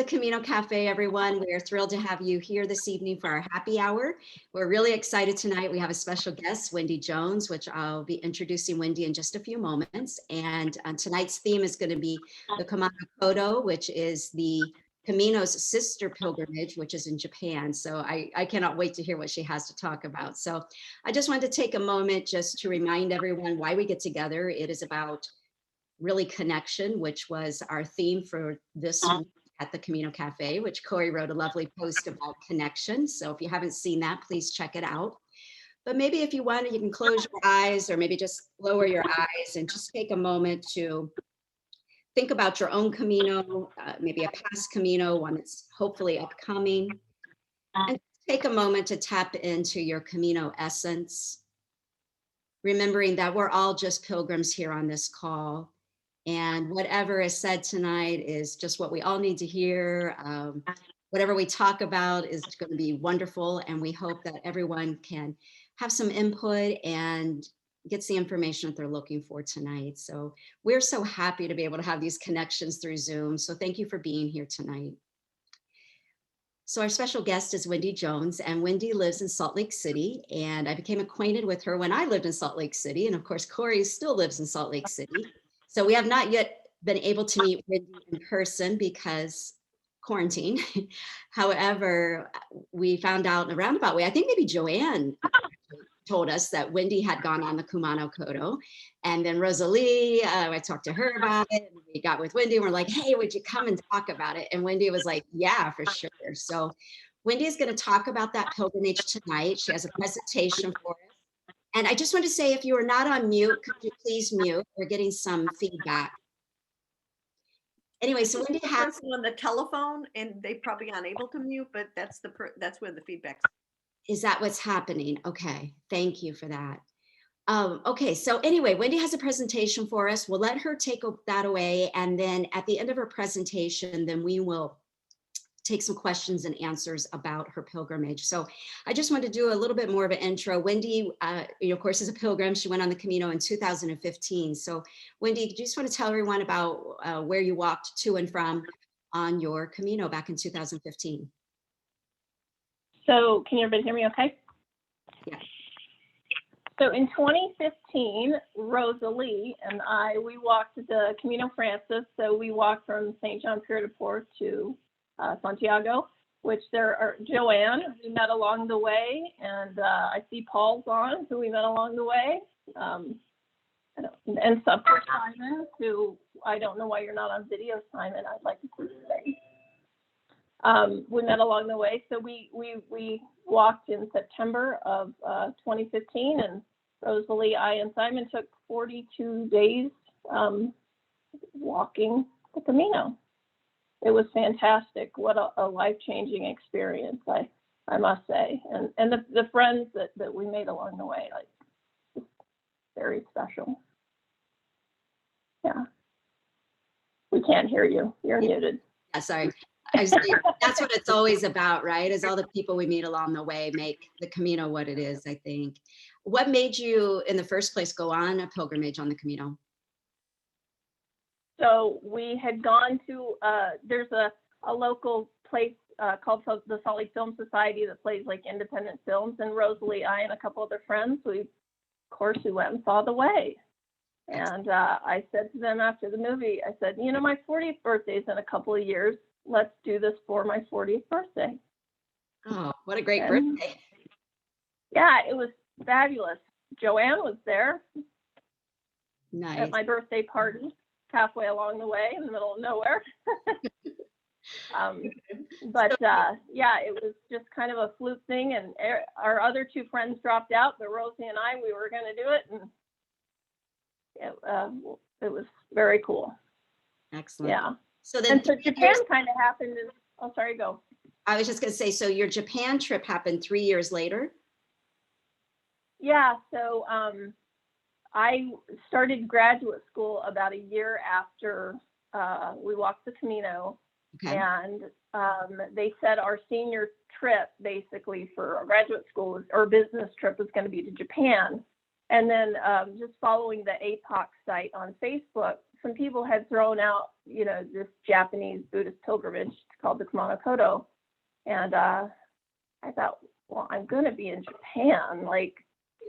the Camino Cafe, everyone. We are thrilled to have you here this evening for our happy hour. We're really excited tonight. We have a special guest, Windi Jones, which I'll be introducing Windi in just a few moments. And tonight's theme is going to be the Kumano Kodo, which is the Camino's sister pilgrimage, which is in Japan. So I cannot wait to hear what she has to talk about. So I just wanted to take a moment just to remind everyone why we get together. It is about really connection, which was our theme for this week at the Camino Cafe, which Corey wrote a lovely post about connection. So if you haven't seen that, please check it out. But maybe if you want, you can close your eyes or maybe just lower your eyes and just take a moment to think about your own Camino, maybe a past Camino, one that's hopefully upcoming. And take a moment to tap into your Camino essence, remembering that we're all just pilgrims here on this call. And whatever is said tonight is just what we all need to hear. Whatever we talk about is going to be wonderful. And we hope that everyone can have some input and gets the information that they're looking for tonight. So we're so happy to be able to have these connections through Zoom. So thank you for being here tonight. So our special guest is Windi Jones, and Windi lives in Salt Lake City. And I became acquainted with her when I lived in Salt Lake City. And of course, Corey still lives in Salt Lake City. So we have not yet been able to meet Windi in person because quarantine. However, we found out in a roundabout way, I think maybe Joanne told us that Windi had gone on the Kumano Kodo. And then Rosalie, I talked to her about it. And we got with Windi and we're like, hey, would you come and talk about it? And Windi was like, yeah, for sure. So Windi is going to talk about that pilgrimage tonight. She has a presentation for us. And I just want to say, if you are not on mute, could you please mute? We're getting some feedback. Anyway, so Windi has on the telephone, and they probably unable to mute, but that's where the feedback is. That what's happening? Okay, thank you for that. Okay, so anyway, Windi has a presentation for us. We'll let her take that away, and then at the end of her presentation, then we will take some questions and answers about her pilgrimage. So I just wanted to do a little bit more of an intro. Windi, of course, is a pilgrim. She went on the Camino in 2015. So Windi, do you just want to tell everyone about where you walked to and from on your Camino back in 2015? So can everybody hear me okay? Yeah. So in 2015, Rosalie and I, we walked the Camino Francis. So we walked from St. John Pier de Port to Santiago, which there are Joanne, who we met along the way, and I see Paul's on, who we met along the way, and Supper Simon, who I don't know why you're not on video, Simon. I'd like to see you today. We met along the way, so we walked in September of 2015, and Rosalie, I, and Simon took 42 days walking the Camino. It was fantastic. What a life-changing experience, I must say. And the friends that we made along the way, like, very special. Yeah. We can't hear you. You're muted. Yeah, sorry. That's what it's always about, right? Is all the people we meet along the way make the Camino what it is, I think. What made you, in the first place, go on a pilgrimage on the Camino? So we had gone to, there's a local place called the Salt Lake Film Society that plays like independent films. And Rosalie, I, and a couple other friends, we went and saw The Way. And I said to them after the movie, I said, my 40th birthday is in a couple of years. Let's do this for my 40th birthday. Oh, what a great birthday. Yeah, it was fabulous. Joanne was there. Nice. At my birthday party. Halfway along the way in the middle of nowhere. Yeah, it was just kind of a fluke thing, and our other two friends dropped out, but Rosie and I, we were going to do it, and it was very cool. Excellent. Yeah. So then Japan kind of happened. Go. I was just going to say, so your Japan trip happened 3 years later? Yeah, so I started graduate school about a year after we walked the Camino. Okay. And they said our senior trip, basically for our graduate school or business trip, was going to be to Japan. And then just following the APOC site on Facebook, some people had thrown out, this Japanese Buddhist pilgrimage called the Kumano Kodo. And I thought, well, I'm going to be in Japan. Like,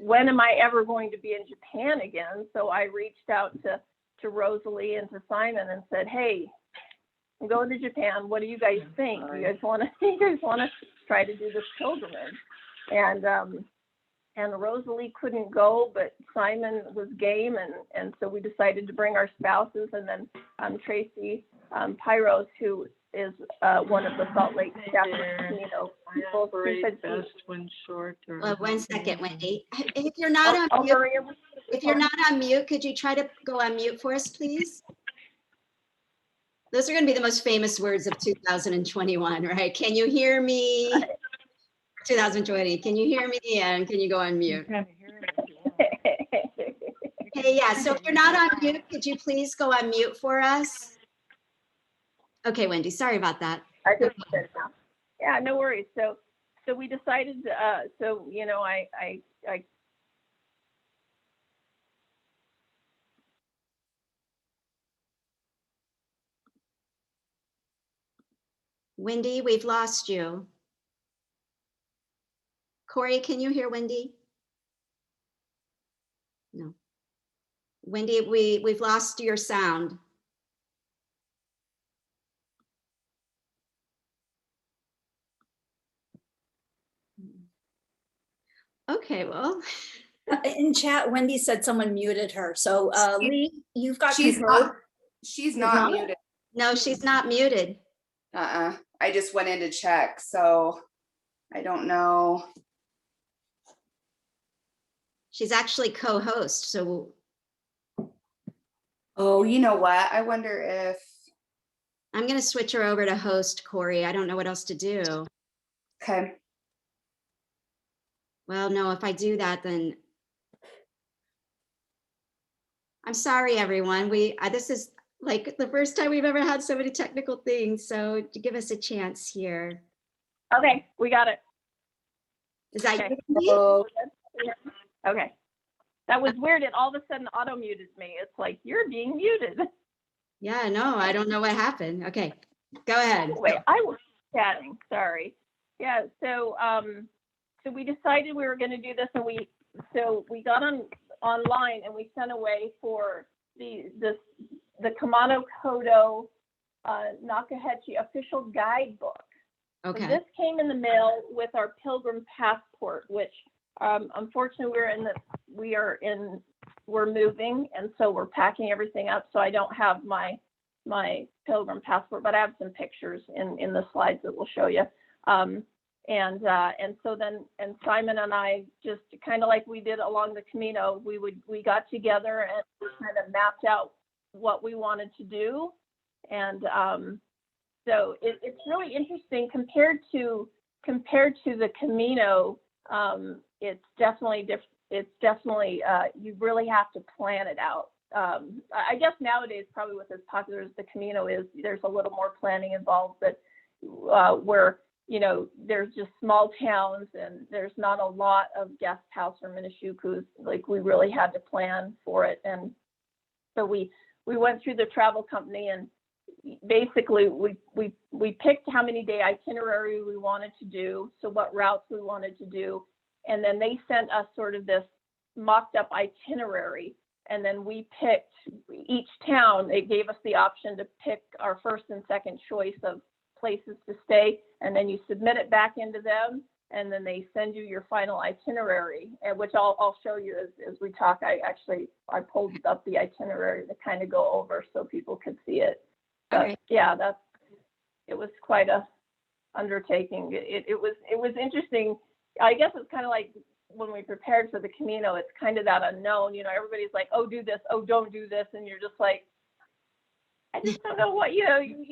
when am I ever going to be in Japan again? So I reached out to Rosalie and to Simon and said, hey, I'm going to Japan. What do you guys think? You guys want to try to do this pilgrimage? And Rosalie couldn't go, but Simon was game, and so we decided to bring our spouses, and then Tracy Pyros, who is one of the Salt Lake Japanese people. She said best when short. Or 1 second, Wendy. If you're not on mute, could you try to go on mute for us, please? Those are going to be the most famous words of 2021, right? Can you hear me? 2020. Can you hear me? And can you go on mute? Okay, yeah. So if you're not on mute, could you please go on mute for us? Okay, Wendy, sorry about that. I just said it now. Yeah, no worries. So we decided, I Wendy, we've lost you. Corey, can you hear Wendy? No. Wendy, we've lost your sound. Okay, well. In chat, Wendy said someone muted her. So Lee, you've got She's control. not. She's not muted. No, she's not muted. I just went in to check, so I don't know. She's actually co-host, so. Oh, you know what? I wonder if. I'm going to switch her over to host, Corey. I don't know what else to do. Okay. Well, no, if I do that, then. I'm sorry, everyone. This is like the first time we've ever had so many technical things. So give us a chance here. Okay, we got it. Is that Okay. you? Oh, Okay. That was weird. It all of a sudden auto muted me. It's like, you're being muted. Yeah, no, I don't know what happened. Okay, go ahead. Wait, I was chatting. Sorry. Yeah. So we decided we were going to do this, and we got online and we sent away for the Camino Kodo Nakahechi official guidebook. Okay. So this came in the mail with our pilgrim passport, which unfortunately we're moving, and so we're packing everything up. So I don't have my pilgrim passport, but I have some pictures in the slides that we'll show you. And so then Simon and I, just kind of like we did along the Camino, we got together and kind of mapped out what we wanted to do. And so it's really interesting compared to the Camino. It's definitely you really have to plan it out. I guess nowadays, probably with as popular as the Camino is, there's a little more planning involved, but where there's just small towns and there's not a lot of guest house or minishukus. Like, we really had to plan for it. And so we went through the travel company, and basically we picked how many day itinerary we wanted to do, so what routes we wanted to do, and then they sent us sort of this mocked up itinerary, and then we picked each town. They gave us the option to pick our first and second choice of places to stay, and then you submit it back into them, and then they send you your final itinerary, and which I'll show you as we talk. I pulled up the itinerary to kind of go over so people could see it. But Okay. yeah, it was quite a undertaking. It was interesting. I guess it's kind of like when we prepared for the Camino, it's kind of that unknown. Everybody's like, oh, do this, oh, don't do this, and you're just like, I just don't know what you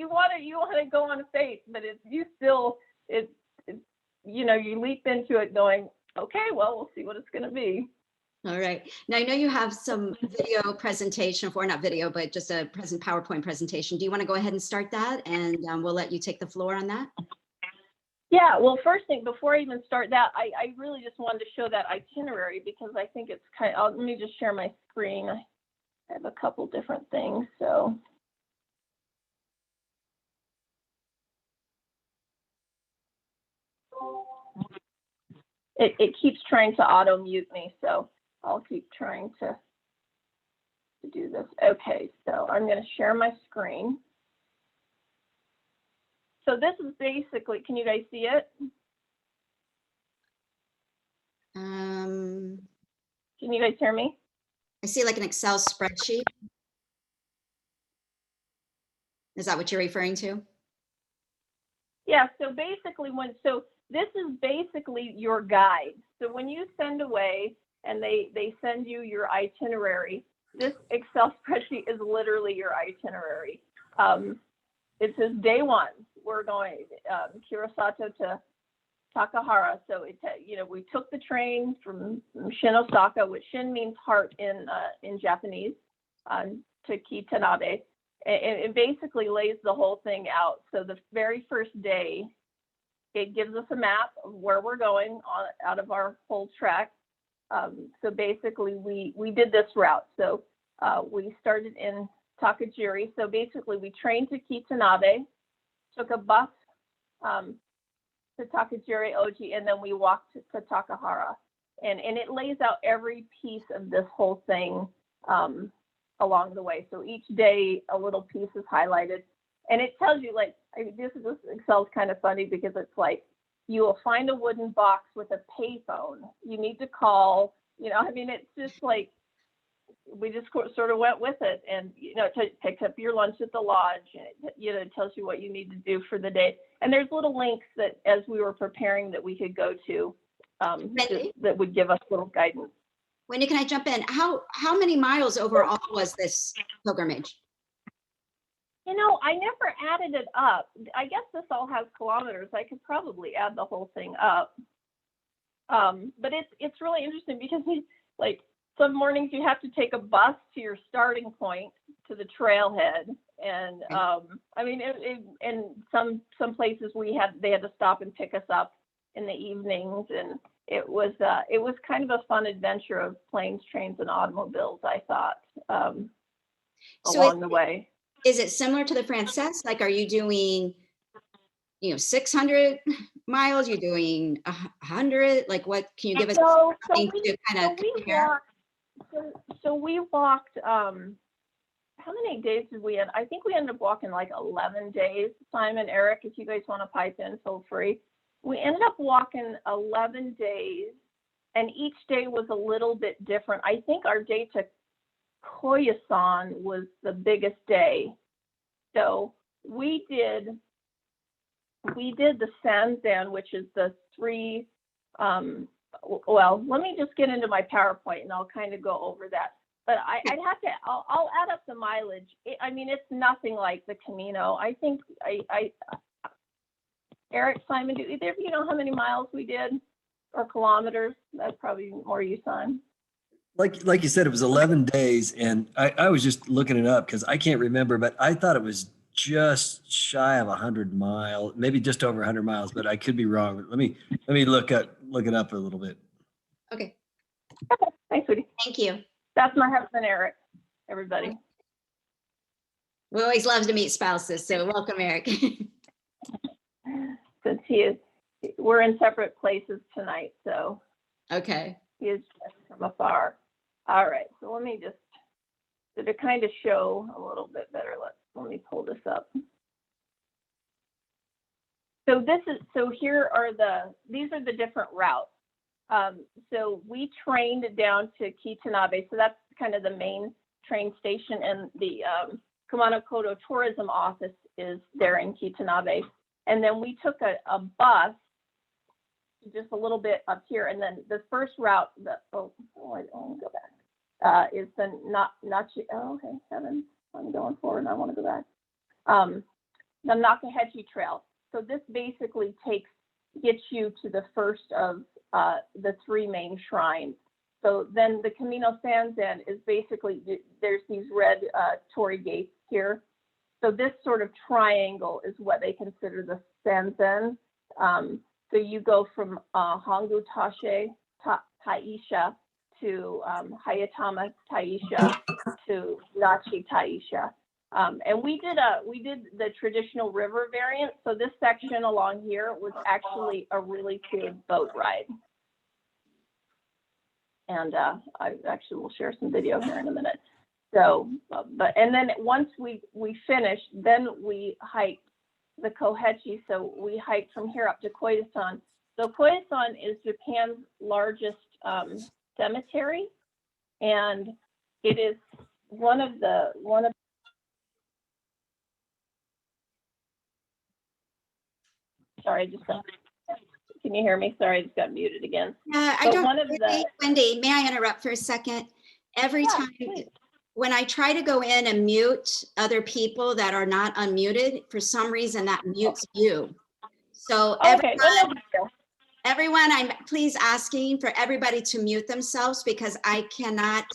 want to go on faith, but you leap into it going, okay, well, we'll see what it's going to be. All right. Now, I know you have some video presentation for, not video, but just a PowerPoint presentation. Do you want to go ahead and start that? And we'll let you take the floor on that. Yeah, well, first thing, before I even start that, I really just wanted to show that itinerary because I think it's let me just share my screen. I have a couple different things, so. It keeps trying to auto mute me, so I'll keep trying to do this. Okay, so I'm going to share my screen. So this is basically, can you guys see it? Can you guys hear me? I see like an Excel spreadsheet. Is that what you're referring to? Yeah, so basically this is basically your guide. So when you send away and they send you your itinerary, this Excel spreadsheet is literally your itinerary. It says day 1, we're going Kurasato to Takahara. So we took the train from Shin Osaka, which Shin means heart in Japanese, to Kitanabe. It basically lays the whole thing out. So the very first day, it gives us a map of where we're going out of our whole trek. So basically, we did this route. So we started in Takajiri. So basically, we trained to Kitanabe, took a bus to Takajiri Oji, and then we walked to Takahara. And it lays out every piece of this whole thing along the way. So each day, a little piece is highlighted. And it tells you, like, this Excel's kind of funny because it's like, you will find a wooden box with a payphone. You need to call, it's just like, we just sort of went with it. And, it picks up your lunch at the lodge. And it tells you what you need to do for the day. And there's little links that, as we were preparing, that we could go to that would give us little guidance. Wendy, can I jump in? How many miles overall was this pilgrimage? I never added it up. I guess this all has kilometers. I could probably add the whole thing up. But it's really interesting because like some mornings you have to take a bus to your starting point to the trailhead. And and some places they had to stop and pick us up in the evenings. And it was kind of a fun adventure of planes, trains, and automobiles, I thought, along the way. Is it similar to the Frances? Like, are you doing, 600 miles? You're doing 100? Like, what can you give us something to kind of compare? We walked. How many days did we end? I think we ended up walking like 11 days. Simon, Eric, if you guys want to pipe in, feel free. We ended up walking 11 days, and each day was a little bit different. I think our day to Koyasan was the biggest day. So we did the Sanzan, which is the 3, let me just get into my PowerPoint and I'll kind of go over that. But I'll add up the mileage. It's nothing like the Camino. I think Eric, Simon, do either of you know how many miles we did or kilometers? That's probably more you, Simon. Like you said, it was 11 days, and I was just looking it up because I can't remember, but I thought it was just shy of 100 miles, maybe just over 100 miles, but I could be wrong. Let me look it up a little bit. Okay. Okay, thanks, sweetie. Thank you. That's my husband, Eric. Everybody. We always love to meet spouses, so welcome, Eric. Since we're in separate places tonight, so. Okay. He is from afar. All right, so let me just, to kind of show a little bit better, let me pull this up. So these are the different routes. So we trained down to Kitanabe, so that's kind of the main train station, and the Kumano Kodo tourism office is there in Kitanabe. And then we took a bus just a little bit up here, and then the first route, I want to go back, is the Nachi, okay, heavens, I'm going forward and I want to go back. The Nakahechi Trail. So this basically gets you to the first of the 3 main shrines. So then the Camino Sanzan is basically, there's these red Tory gates here. So this sort of triangle is what they consider the Sanzan. So you go from Hongu Taisha to Hayatama Taisha to Nachi Taisha. And we did the traditional river variant. So this section along here was actually a really good boat ride. And I actually will share some video here in a minute. So, and then once we finished, then we hiked the Kohechi. So we hiked from here up to Koidasan. So Koidasan is Japan's largest cemetery, and it is one of. Sorry, can you hear me? Sorry, I just got muted again. I But don't, one of Wendy, may I interrupt for a second? Every Yeah, time, please. when I try to go in and mute other people that are not unmuted, for some reason that mutes you. So Okay, well, no big deal. everyone, I'm please asking for everybody to mute themselves because I cannot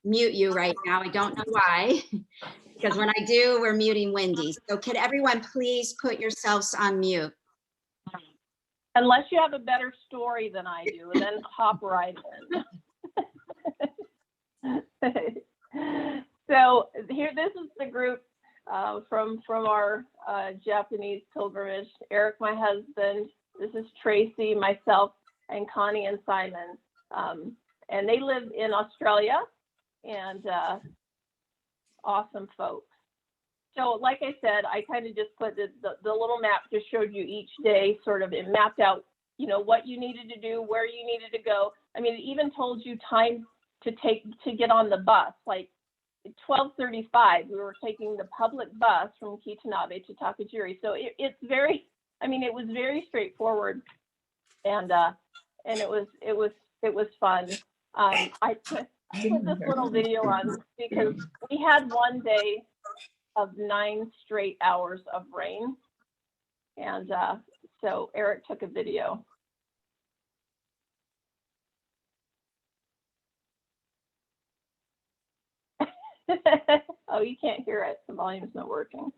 mute you right now. I don't know why. Because when I do, we're muting Wendy. So could everyone please put yourselves on mute? Unless you have a better story than I do, and then hop right in. So here, this is the group from our Japanese pilgrimage. Eric, my husband, this is Tracy, myself, and Connie and Simon. And they live in Australia, and awesome folks. So like I said, I kind of just put the little map, just showed you each day, sort of, it mapped out, you know, what you needed to do, where you needed to go. I mean, it even told you time to get on the bus. Like 12:35, we were taking the public bus from Kitanabe to Takajiri. So it's very, I mean, it was very straightforward, and it was fun. I put this little video on because we had one day of 9 straight hours of rain, and so Eric took a video. Oh, you can't hear it. The volume's not working.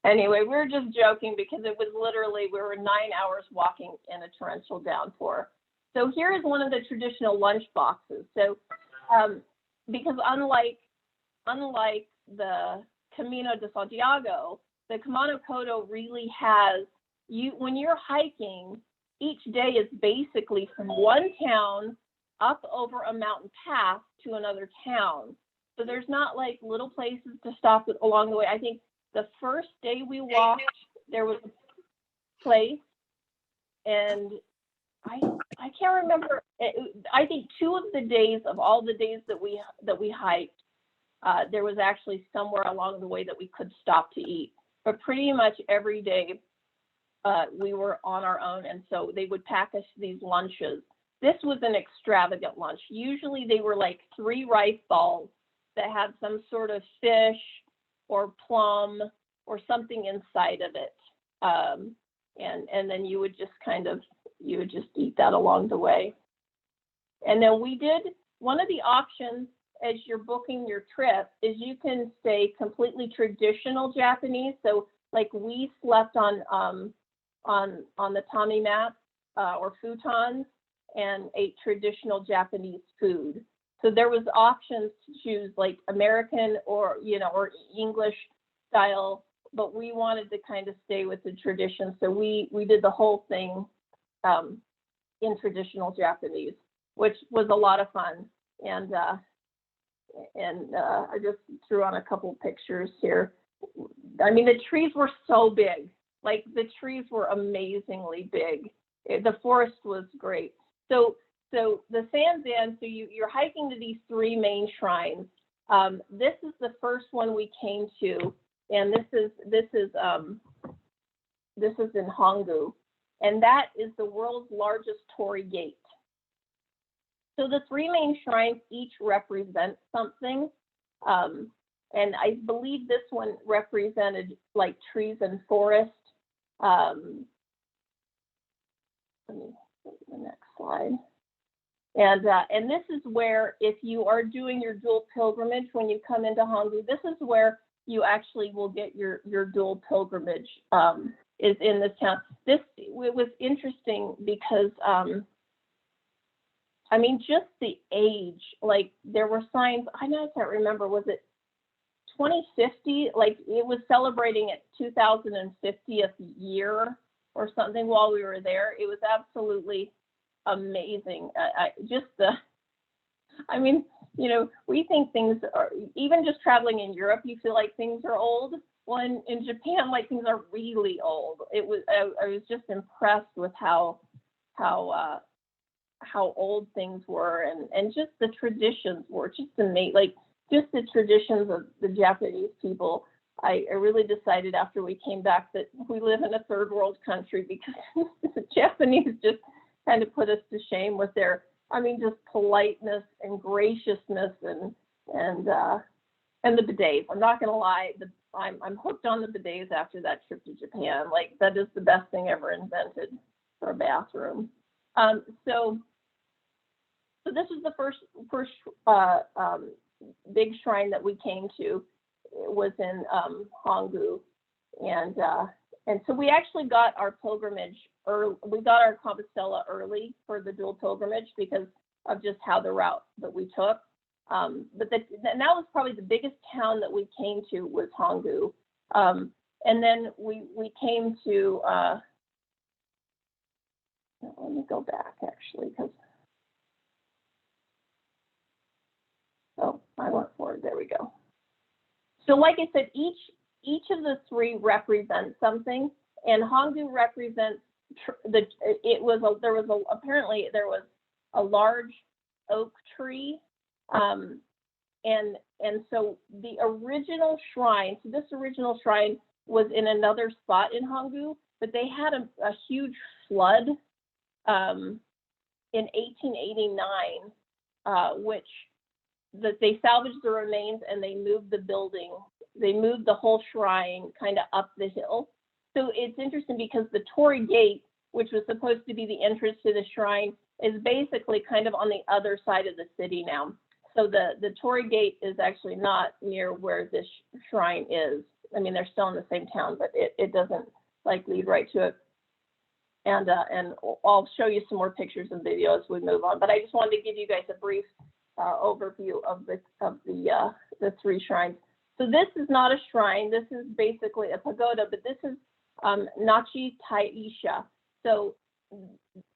Anyway, we were just joking because it was literally, we were 9 hours walking in a torrential downpour. So here is one of the traditional lunch boxes. So because unlike the Camino de Santiago, the Kumano Kodo really has, when you're hiking, each day is basically from one town up over a mountain pass to another town. So there's not like little places to stop along the way. I think the first day we walked, there was a place, and I can't remember. I think 2 of the days of all the days that we hiked, there was actually somewhere along the way that we could stop to eat. But pretty much every day we were on our own, and so they would pack us these lunches. This was an extravagant lunch. Usually they were like 3 rice balls that had some sort of fish or plum or something inside of it. And then you would just eat that along the way. And then we did, one of the options as you're booking your trip is you can stay completely traditional Japanese. So like we slept on the Tommy mat or futons and ate traditional Japanese food. So there was options to choose like American or English style, but we wanted to kind of stay with the tradition. So we did the whole thing in traditional Japanese, which was a lot of fun. And I just threw on a couple pictures here. I mean, the trees were so big. Like the trees were amazingly big. The forest was great. So the Sanzan, so you're hiking to these 3 main shrines. This is the first one we came to, and this is in Hongu, and that is the world's largest Tory gate. So the 3 main shrines each represent something, and I believe this one represented like trees and forest. Let me go to the next slide. And this is where, if you are doing your dual pilgrimage when you come into Hongu, this is where you actually will get your dual pilgrimage, is in this town. It was interesting because I mean, just the age, like there were signs, I can't remember, was it 2050? Like it was celebrating its 2050th year or something while we were there. It was absolutely amazing. We think things are, even just traveling in Europe, you feel like things are old. Well, in Japan, like things are really old. I was just impressed with how old things were, and just the traditions were just amazing. Like just the traditions of the Japanese people. I really decided after we came back that we live in a third world country, because the Japanese just kind of put us to shame with their, just politeness and graciousness and the bidets. I'm not gonna lie, I'm hooked on the bidets after that trip to Japan. Like that is the best thing ever invented for a bathroom. So this is the first big shrine that we came to. It was in Hongu, and so we actually got our pilgrimage early. We got our Compostela early for the dual pilgrimage because of just how the route that we took. But that was probably the biggest town that we came to was Hongu, and then we came to. Let me go back actually, because I went forward. There we go. So like I said, each of the three represents something, and Hongu represents apparently there was a large oak tree, and so the original shrine. So this original shrine was in another spot in Hongu, but they had a huge flood in 1889, which that they salvaged the remains and they moved the building. They moved the whole shrine kind of up the hill. So it's interesting because the Tory gate, which was supposed to be the entrance to the shrine, is basically kind of on the other side of the city now. So the Tory gate is actually not near where this shrine is. They're still in the same town, but it doesn't like lead right to it. And I'll show you some more pictures and videos as we move on. But I just wanted to give you guys a brief overview of the three shrines. So this is not a shrine. This is basically a pagoda, but this is Nachi Taisha. So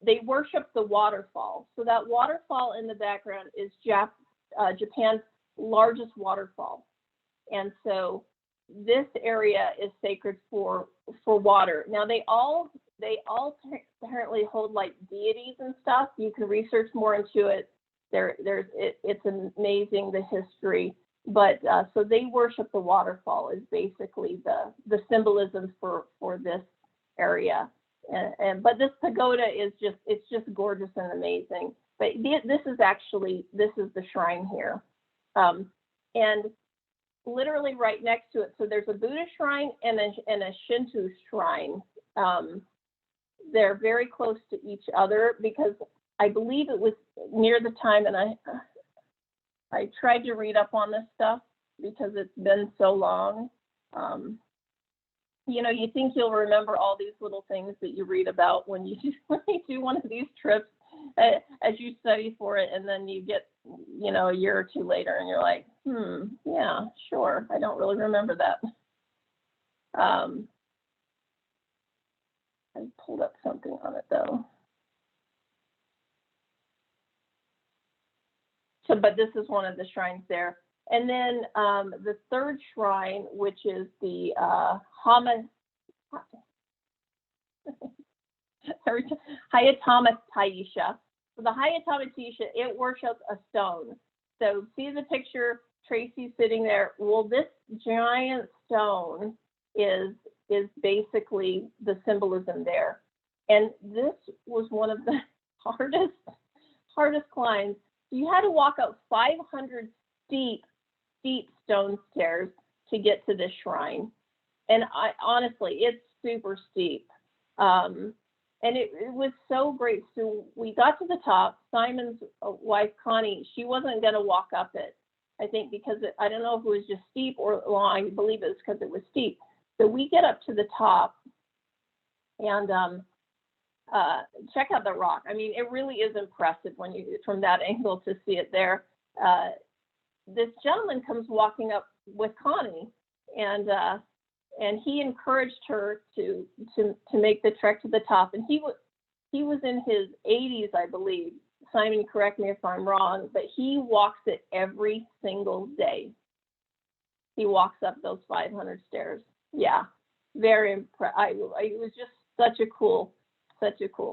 they worship the waterfall. So that waterfall in the background is Japan's largest waterfall, and so this area is sacred for water. Now they all apparently hold like deities and stuff. You can research more into it. It's amazing, the history. But so they worship the waterfall is basically the symbolism for this area. But this pagoda is just gorgeous and amazing. But this is the shrine here, and literally right next to it. So there's a Buddha shrine and a Shinto shrine. They're very close to each other because I believe it was near the time, and I tried to read up on this stuff because it's been so long. You think you'll remember all these little things that you read about when you do one of these trips as you study for it, and then you get, a year or two later and you're like, yeah, sure. I don't really remember that. I pulled up something on it though. So, but this is one of the shrines there. And then the third shrine, which is the Hayatama Taisha. So the Hayatama Taisha, it worships a stone. So see the picture, Tracy sitting there. Well, this giant stone is basically the symbolism there. And this was one of the hardest climbs. So you had to walk up 500 steep stone stairs to get to this shrine. And honestly, it's super steep. And it was so great. So we got to the top. Simon's wife, Connie, she wasn't going to walk up it, I think, because I don't know if it was just steep or long. I believe it was because it was steep. So we get up to the top, and check out the rock. I mean, it really is impressive when you, from that angle, to see it there. This gentleman comes walking up with Connie, and he encouraged her to make the trek to the top. And he was in his 80s, I believe. Simon, correct me if I'm wrong, but he walks it every single day. He walks up those 500 stairs. Yeah, very impressed. It was just such a cool,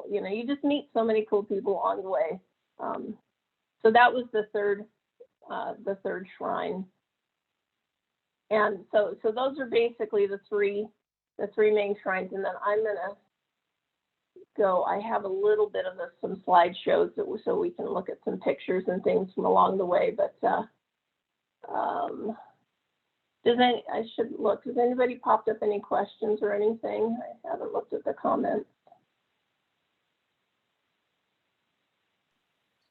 you know, you just meet so many cool people on the way. So that was the third shrine. And so those are basically the three main shrines. And then I'm gonna go, I have a little bit of some slideshows so we can look at some pictures and things from along the way, but I should look, has anybody popped up any questions or anything? I haven't looked at the comments.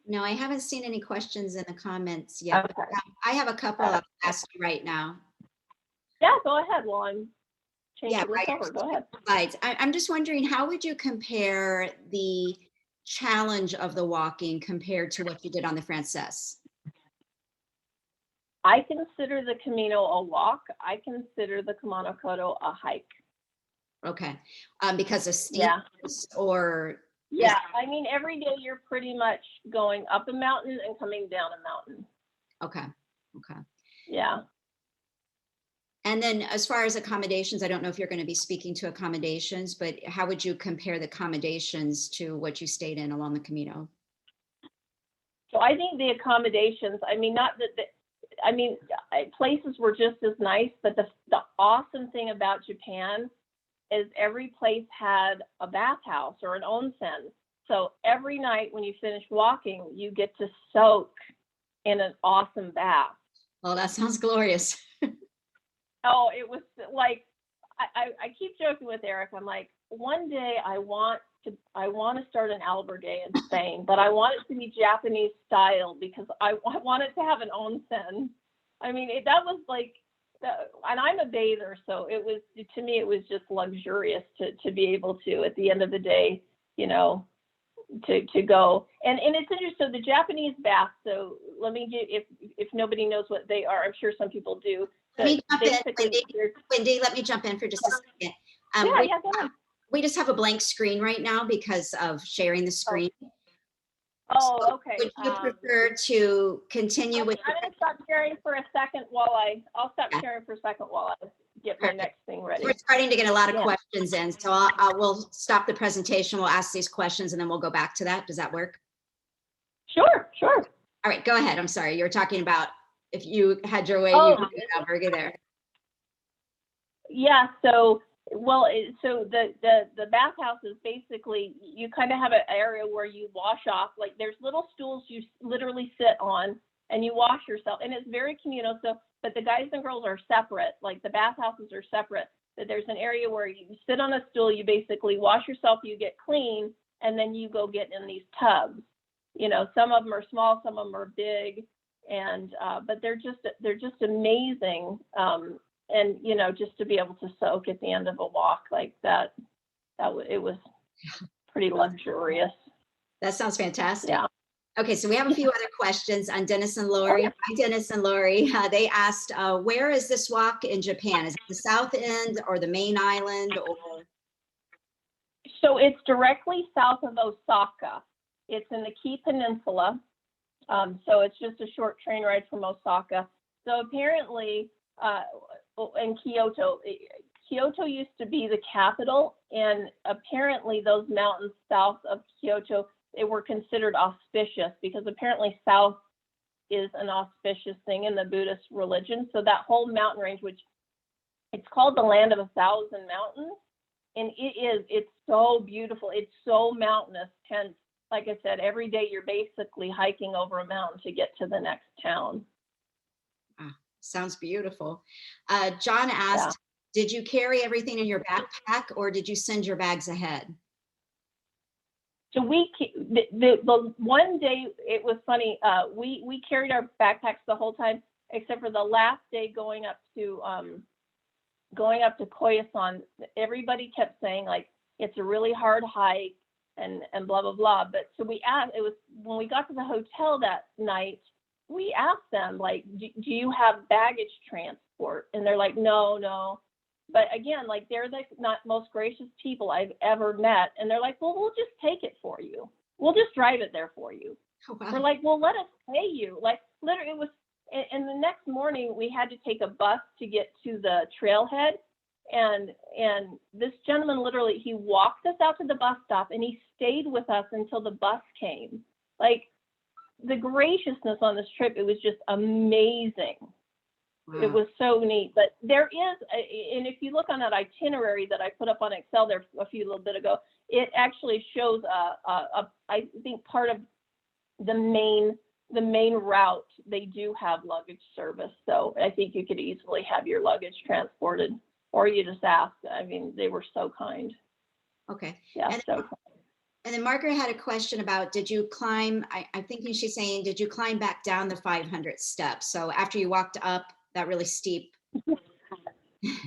No, I haven't seen any questions in the comments yet. Okay. But I have a couple I'll ask you right now. Yeah, go ahead while I'm changing Yeah, this over. Go ahead. Slides. I'm just wondering, how would you compare the challenge of the walking compared to what you did on the Frances? I consider the Camino a walk. I consider the Kumano Kodo a hike. Okay, because of Yeah. steepness or? Yeah, I mean, every day you're pretty much going up a mountain and coming down a mountain. Okay, okay. Yeah. And then as far as accommodations, I don't know if you're going to be speaking to accommodations, but how would you compare the accommodations to what you stayed in along the Camino? So I think the accommodations, I mean, not that, places were just as nice, but the awesome thing about Japan is every place had a bathhouse or an onsen. So every night when you finish walking, you get to soak in an awesome bath. Well, that sounds glorious. Oh, it was like, I keep joking with Eric. I'm like, one day I want to start an albergue in Spain, but I want it to be Japanese style because I want it to have an onsen. I mean, that was like, and I'm a bather, so it was, to me, it was just luxurious to be able to, at the end of the day, you know, to go. And it's interesting, so the Japanese bath, so let me get, if nobody knows what they are, I'm sure some people do. Let me jump in, Basically, Windi, let me jump in for just a second. go ahead. We just have a blank screen right now because of sharing the screen. Oh, So okay. would you prefer to continue with? I'm going to stop sharing for a second I'll stop sharing for a second while I get my next thing ready. We're starting to get a lot of Yeah. questions in, so we'll stop the presentation. We'll ask these questions and then we'll go back to that. Does that work? Sure. All right, go ahead. I'm sorry. You were talking about if you had your way, Oh. you could albergue there. Yeah, so the bathhouse is basically, you kind of have an area where you wash off, like there's little stools you literally sit on and you wash yourself, and it's very communal. So, but the guys and girls are separate, like the bathhouses are separate, but there's an area where you sit on a stool, you basically wash yourself, you get clean, and then you go get in these tubs. You know, some of them are small, some of them are big, and but they're just amazing. And you know, just to be able to soak at the end of a walk like that, it was pretty luxurious. That sounds fantastic. Yeah. Okay, so we have a few other questions on Dennis and Lori. Hi, Dennis and Lori. They asked, where is this walk in Japan? Is it the south end or the main island, or? So it's directly south of Osaka. It's in the Kii Peninsula. So it's just a short train ride from Osaka. So apparently, in Kyoto used to be the capital, and apparently those mountains south of Kyoto, they were considered auspicious because apparently south is an auspicious thing in the Buddhist religion. So that whole mountain range, which it's called the land of 1,000 mountains, and it's so beautiful. It's so mountainous. And like I said, every day you're basically hiking over a mountain to get to the next town. Sounds beautiful. John asked, did you carry everything in your backpack or did you send your bags ahead? So the one day, it was funny, we carried our backpacks the whole time, except for the last day going up to Koyasan. Everybody kept saying, like, it's a really hard hike and blah, blah, blah. But so we asked, it was when we got to the hotel that night, we asked them, like, do you have baggage transport? And they're like, no. But again, like, they're the not most gracious people I've ever met. And they're like, well, we'll just take it for you. We'll just drive it there for you. Oh, wow. We're like, well, let us pay you. Like, literally, it was, and the next morning we had to take a bus to get to the trailhead. And this gentleman, literally, he walked us out to the bus stop and he stayed with us until the bus came. Like, the graciousness on this trip, it was just amazing. Wow. It was so neat. But there is, and if you look on that itinerary that I put up on Excel there a little bit ago, it actually shows I think part of the main route, they do have luggage service. So I think you could easily have your luggage transported, or you just ask. I mean, they were so kind. Okay. Yeah, And- so kind. And then Margaret had a question about, did you climb, I'm thinking she's saying, did you climb back down the 500 steps? So after you walked up that really steep,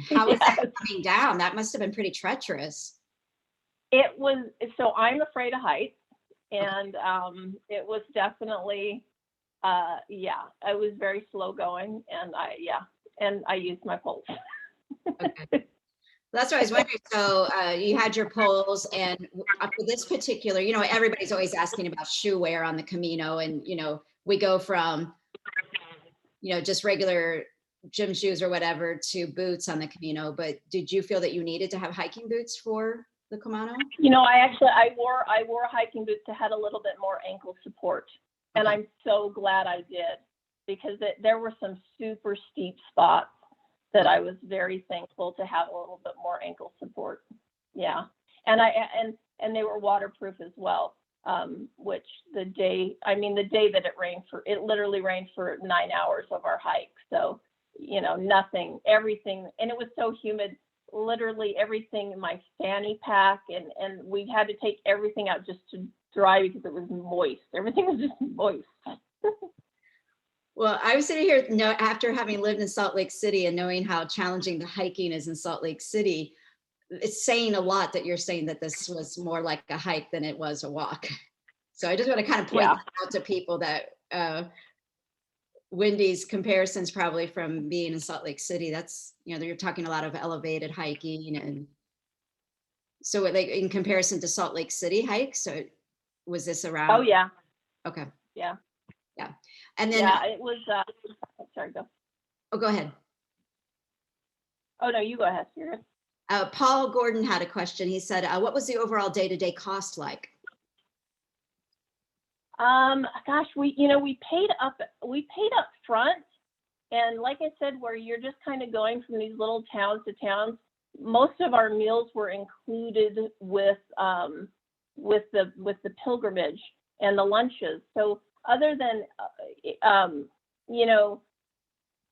how was that coming down? That must have been pretty treacherous. It was, so I'm afraid of heights, and it was definitely, I was very slow going, and I used my poles. Okay. That's what I was wondering. So you had your poles, and for this particular, everybody's always asking about shoe wear on the Camino, and we go from just regular gym shoes or whatever to boots on the Camino. But did you feel that you needed to have hiking boots for the Kumano? I wore hiking boots that had a little bit more ankle support, and Okay. I'm so glad I did, because there were some super steep spots that I was very thankful to have a little bit more ankle support. Yeah, and they were waterproof as well. Which the day that it literally rained for 9 hours of our hike. So nothing, everything, and it was so humid. Literally everything in my fanny pack, and we had to take everything out just to dry because it was moist. Everything was just moist. Well, I was sitting here after having lived in Salt Lake City and knowing how challenging the hiking is in Salt Lake City. It's saying a lot that you're saying that this was more like a hike than it was a walk. So I just want to kind of point that out to people that Windi's comparisons probably from being in Salt Lake City, that's, you're talking a lot of elevated hiking. And so like in comparison to Salt Lake City hikes, so was this around? Oh yeah. Okay. Yeah. Yeah. And then, it was, sorry, go. Oh, go ahead. Oh no, you go ahead. You're good. Paul Gordon had a question. He said, what was the overall day-to-day cost like? Gosh, we paid up front, and like I said, where you're just kind of going from these little towns to towns, most of our meals were included with the pilgrimage and the lunches. So other than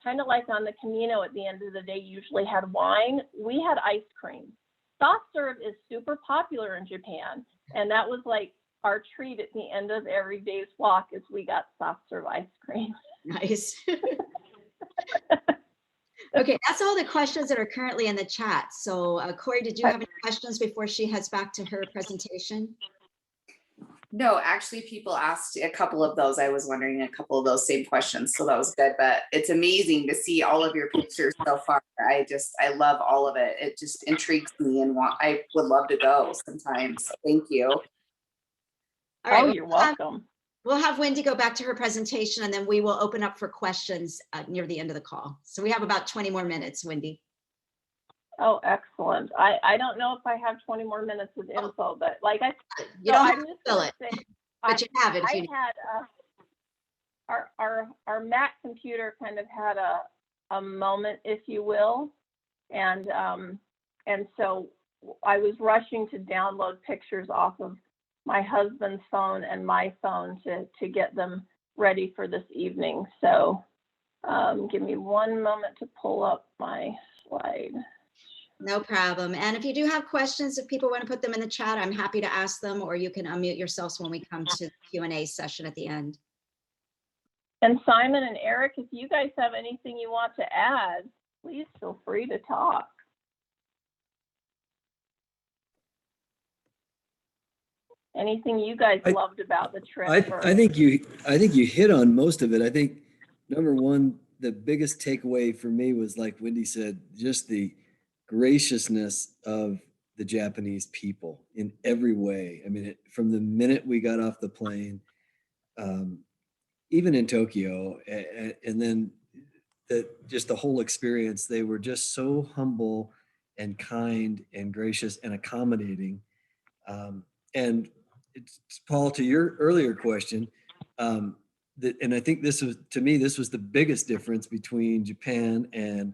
kind of like on the Camino at the end of the day, usually had wine, we had ice cream. Soft serve is super popular in Japan, and that was like our treat at the end of every day's walk, is we got soft serve ice cream. Nice. Okay, that's all the questions that are currently in the chat. So Corey, did you have any questions before she heads back to her presentation? No, actually people asked a couple of those. I was wondering a couple of those same questions. So that was good, but it's amazing to see all of your pictures so far. I love all of it. It just intrigues me, and I would love to go sometime. So thank you. All right, You're welcome. We'll have Windi go back to her presentation, and then we will open up for questions near the end of the call. So we have about 20 more minutes, Windi. Oh, excellent. I don't know if I have 20 more minutes of info, but like I said, You don't have to fill it, but you have it. If you had our Mac computer kind of had a moment, if you will, and so I was rushing to download pictures off of my husband's phone and my phone to get them ready for this evening. So give me one moment to pull up my slide. No problem. And if you do have questions, if people want to put them in the chat, I'm happy to ask them, or you can unmute yourselves when we come to the Q&A session at the end. And Simon and Eric, if you guys have anything you want to add, please feel free to talk. Anything you guys I- loved about the trip? I think you hit on most of it. I think number one, the biggest takeaway for me was, like Windi said, just the graciousness of the Japanese people in every way. I mean, from the minute we got off the plane, even in Tokyo, and then just the whole experience, they were just so humble and kind and gracious and accommodating. And it's, Paul, to your earlier question, and I think this was, to me, this was the biggest difference between Japan and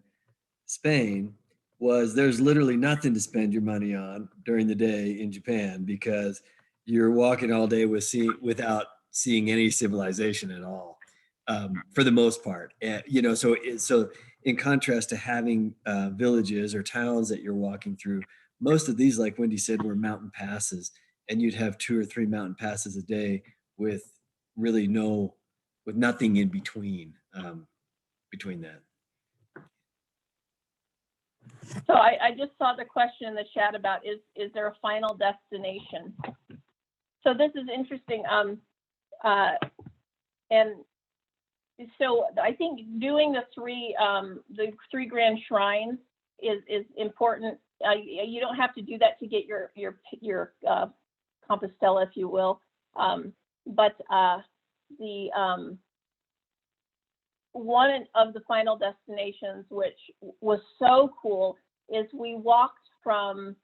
Spain, was there's literally nothing to spend your money on during the day in Japan, because you're walking all day without seeing any civilization at all, for the most part. And, so in contrast to having villages or towns that you're walking through, most of these, like Windi said, were mountain passes, and you'd have 2 or 3 mountain passes a day with really with nothing in between that. So I just saw the question in the chat about is there a final destination? So this is interesting. And so I think doing the three grand shrines is important. You don't have to do that to get your Compostela, if you will. But the one of the final destinations, which was so cool, is we walked from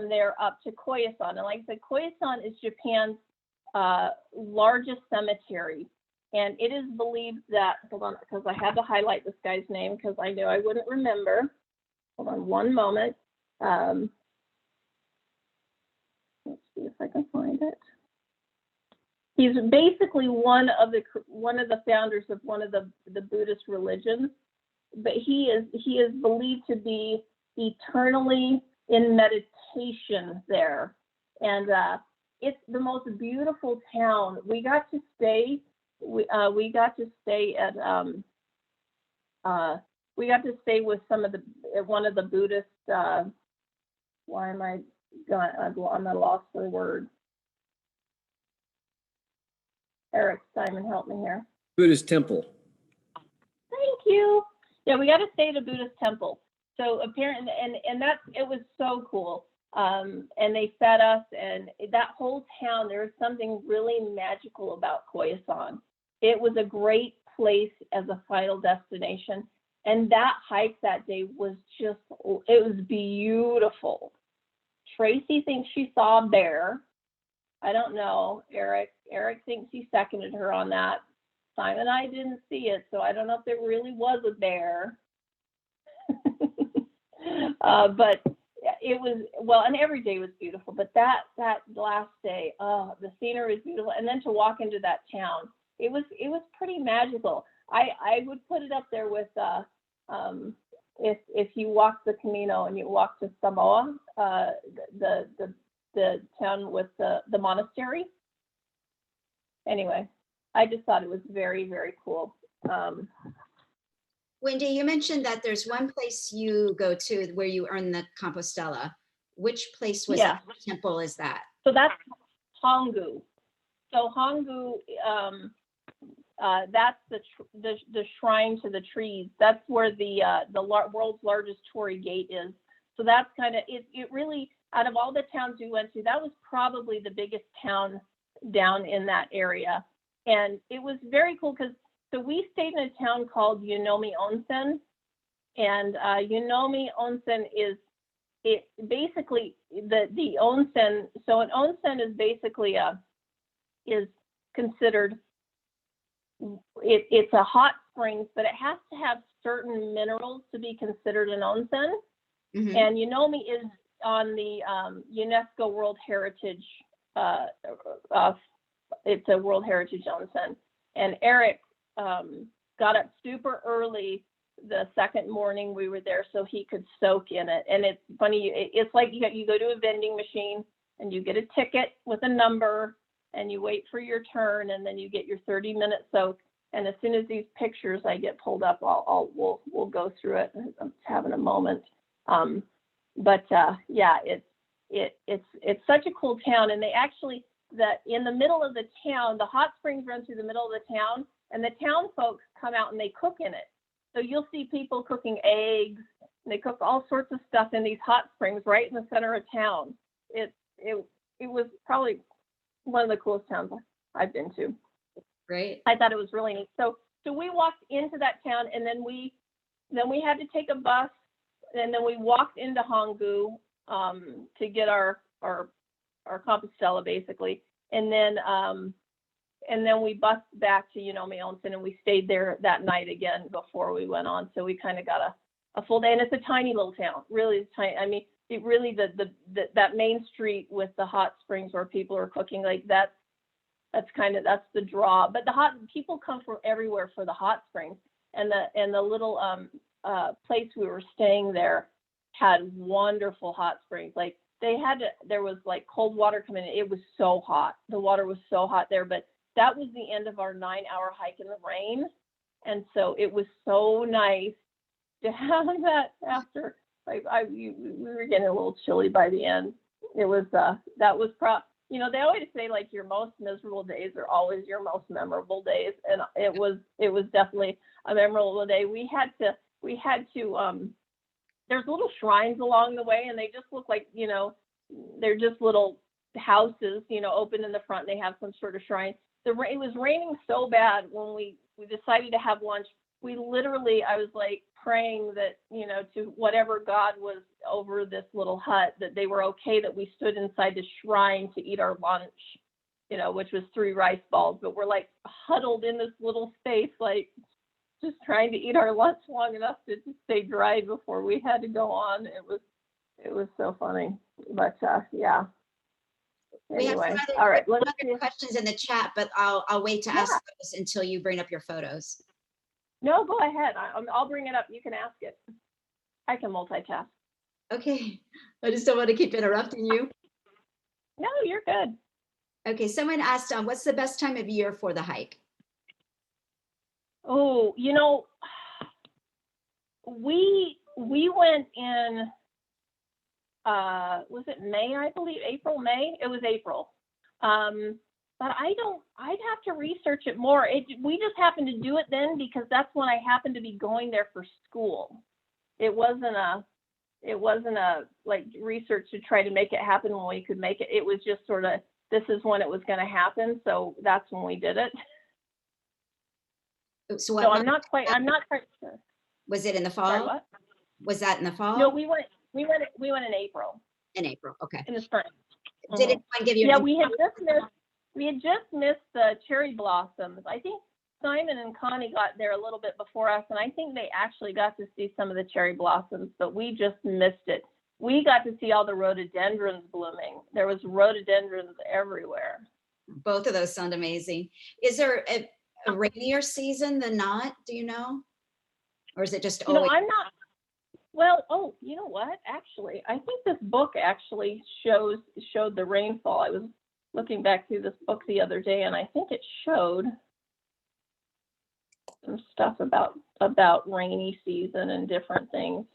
there up to Koyasan. And like I said, Koyasan is Japan's largest cemetery. And it is believed that, hold on, because I had to highlight this guy's name because I knew I wouldn't remember. Hold on one moment. Let's see if I can find it. He's basically one of the founders of one of the Buddhist religions, but he is believed to be eternally in meditation there, and it's the most beautiful town. We got to stay. We got to stay at with one of the Buddhist. Why am I going? I'm at a loss for words. Eric, Simon, help me here. Buddhist temple. Thank you. Yeah, we got to stay at a Buddhist temple. So apparently, and it was so cool. And they fed us, and that whole town, there was something really magical about Koyasan. It was a great place as a final destination. And that hike that day was it was beautiful. Tracy thinks she saw a bear. I don't know, Eric. Eric thinks he seconded her on that. Simon and I didn't see it, so I don't know if there really was a bear. But it was, well, and every day was beautiful, but that last day, the scenery was beautiful. And then to walk into that town, it was pretty magical. I would put it up there with if you walk the Camino and you walk to Samoa, the town with the monastery. Anyway, I just thought it was very, very cool. Windi, you mentioned that there's one place you go to where you earn the Compostela. Which place was that? What temple is that? So that's Hongu. So Hongu, that's the shrine to the trees. That's where the world's largest Tory gate is. So that's kind of it really, out of all the towns we went to, that was probably the biggest town down in that area. And it was very cool because, so we stayed in a town called Yunomi Onsen. And Yunomi Onsen is basically the onsen. So an onsen is basically is considered, it's a hot springs, but it has to have certain minerals to be considered an onsen. Mm-hmm. And Yunomi is on the UNESCO World Heritage, it's a World Heritage onsen. And Eric got up super early the second morning we were there so he could soak in it. And it's funny, it's like you go to a vending machine and you get a ticket with a number and you wait for your turn, and then you get your 30-minute soak. And as soon as these pictures I get pulled up, we'll go through it. I'm having a moment. Yeah, it's such a cool town. And they actually, that in the middle of the town, the hot springs run through the middle of the town, and the town folks come out and they cook in it. So you'll see people cooking eggs, and they cook all sorts of stuff in these hot springs right in the center of town. It was probably one of the coolest towns I've been to. Great. I thought it was really neat. So we walked into that town, and then we had to take a bus, and then we walked into Hongu to get our Compostela basically, and then we bused back to Onsen, and we stayed there that night again before we went on. So we kind of got a full day, and it's a tiny little town, really tiny. I mean, it really that main street with the hot springs where people are cooking, like that's the draw. But people come from everywhere for the hot springs, and the little place we were staying there had wonderful hot springs. Like there was like cold water coming in. It was so hot. The water was so hot there, but that was the end of our 9-hour hike in the rain. And so it was so nice to have that after. We were getting a little chilly by the end. It was, they always say like your most miserable days are always your most memorable days. And it was definitely a memorable day. We had to, there's little shrines along the way, and they just look like, they're just little houses, open in the front. And they have some sort of shrine. It was raining so bad when we decided to have lunch. I was like praying that, to whatever God was over this little hut, that they were okay that we stood inside the shrine to eat our lunch, which was 3 rice balls. But we're like huddled in this little space, like just trying to eat our lunch long enough to stay dry before we had to go on. It was so funny. But yeah. We have Anyway, some other, all right. some Let's other questions in the chat, but I'll wait to ask those until you bring up your photos. No, go ahead. I'll bring it up. You can ask it. I can multitask. Okay. I just don't want to keep interrupting you. No, you're good. Okay. Someone asked, what's the best time of year for the hike? Oh, we went in, was it May, I believe? April, May? It was April. But I'd have to research it more. We just happened to do it then because that's when I happened to be going there for school. It wasn't a like research to try to make it happen when we could make it. It was just sort of, this is when it was going to happen. So that's when we did it. So So I'm not quite sure. Was it in the fall? Sorry, what? Was that in the fall? No, we went in April. In April. Okay. In the spring. Did Mhm. anyone give you? Yeah, we had just missed the cherry blossoms. I think Simon and Connie got there a little bit before us, and I think they actually got to see some of the cherry blossoms, but we just missed it. We got to see all the rhododendrons blooming. There was rhododendrons everywhere. Both of those sound amazing. Is there a rainier season than not? Do you know? Or is it just always? I'm not. Well, oh, you know what? Actually, I think this book actually showed the rainfall. I was looking back through this book the other day, and I think it showed some stuff about rainy season and different things.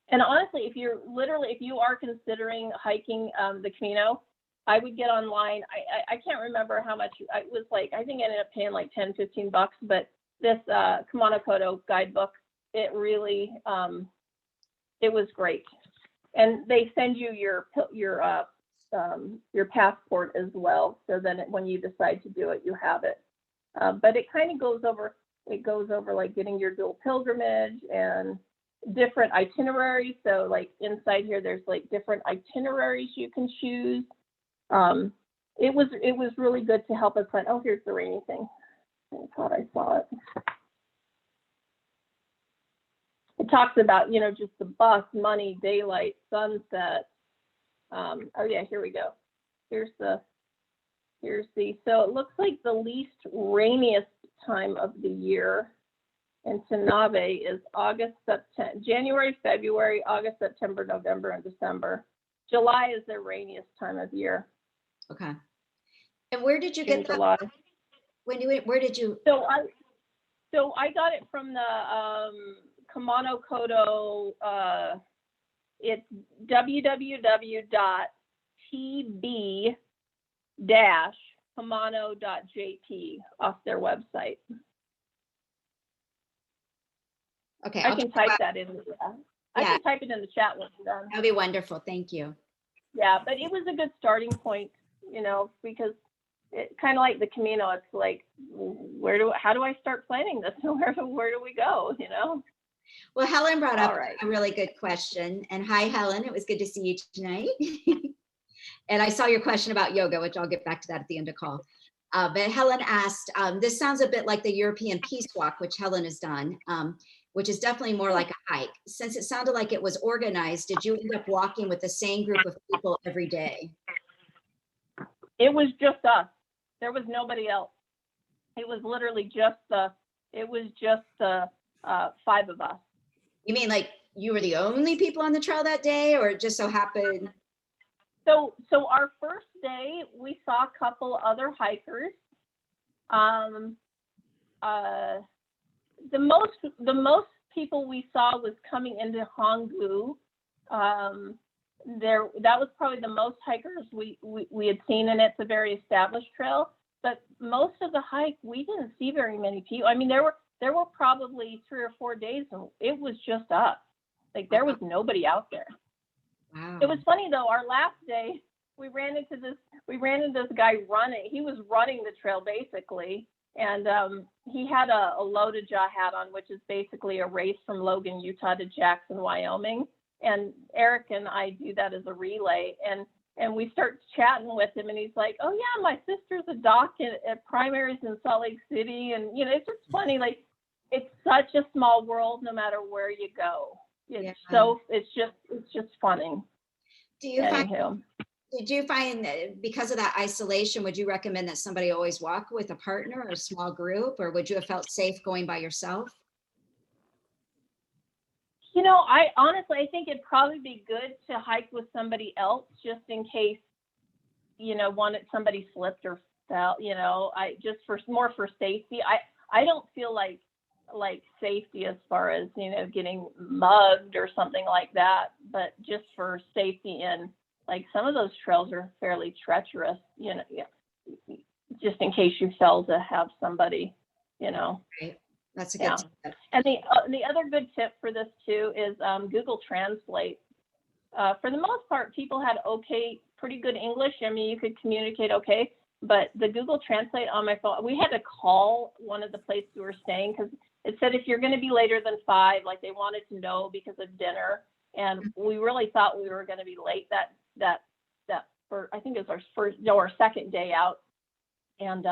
And honestly, if you are considering hiking the Camino, I would get online. I can't remember how much it was like. I think I ended up paying like $10-15, but this Kumano Kodo guidebook, it really it was great. And they send you your passport as well, so then when you decide to do it, you have it. But it kind of goes over like getting your dual pilgrimage and different itineraries. So like inside here, there's like different itineraries you can choose. It was really good to help us plan. Oh, here's the rainy thing. I thought I saw it. It talks about, just the bus, money, daylight, sunset. Oh yeah, here we go. So it looks like the least rainiest time of the year in Tanabe is January, February, August, September, November, and December. July is their rainiest time of year. Okay. And where did you get that? July. Where did you? So I got it from the Kumano Kodo. It's www.kumano tb-kumano.jp off their website. Okay, I can type that in. I Yeah. can type it in the chat when we're done. That'd be wonderful. Thank you. Yeah, but it was a good starting point, because it kind of like the Camino. It's like, how do I start planning this? Where do we go? Well, Helen brought up All right. a really good question. And hi, Helen. It was good to see you tonight. And I saw your question about yoga, which I'll get back to that at the end of call. But Helen asked, this sounds a bit like the European Peace Walk, which Helen has done, which is definitely more like a hike. Since it sounded like it was organized, did you end up walking with the same group of people every day? It was just us. There was nobody else. It was literally just the 5 of us. You mean like you were the only people on the trail that day, or it just so happened? So our first day, we saw a couple other hikers. The most people we saw was coming into Honggu. That was probably the most hikers we had seen, and it's a very established trail. But most of the hike, we didn't see very many people. I mean, there were probably 3 or 4 days, and it was just us. Like, there was nobody out there. Wow. It was funny though. Our last day, we ran into this guy running. He was running the trail basically, and he had a loaded jaw hat on, which is basically a race from Logan, Utah to Jackson, Wyoming. And Eric and I do that as a relay, and we start chatting with him, and he's like, "Oh yeah, my sister's a doc at primaries in Salt Lake City," and it's just funny. Like, it's such a small world, no matter where you go. It's just funny. Did you find that because of that isolation, would you recommend that somebody always walk with a partner or a small group, or would you have felt safe going by yourself? I honestly think it'd probably be good to hike with somebody else, just in case, somebody slipped or fell, just for safety. I don't feel like safety as far as, getting mugged or something like that, but just for safety, and like some of those trails are fairly treacherous, just in case you fell to have somebody, Right. That's a good tip. And the other good tip for this too is Google Translate. For the most part, people had pretty good English. I mean, you could communicate okay, but the Google Translate on my phone, we had to call one of the places we were staying because it said if you're going to be later than 5, like they wanted to know because of dinner, and we really thought we were going to be late that for, I think it was our second day out, and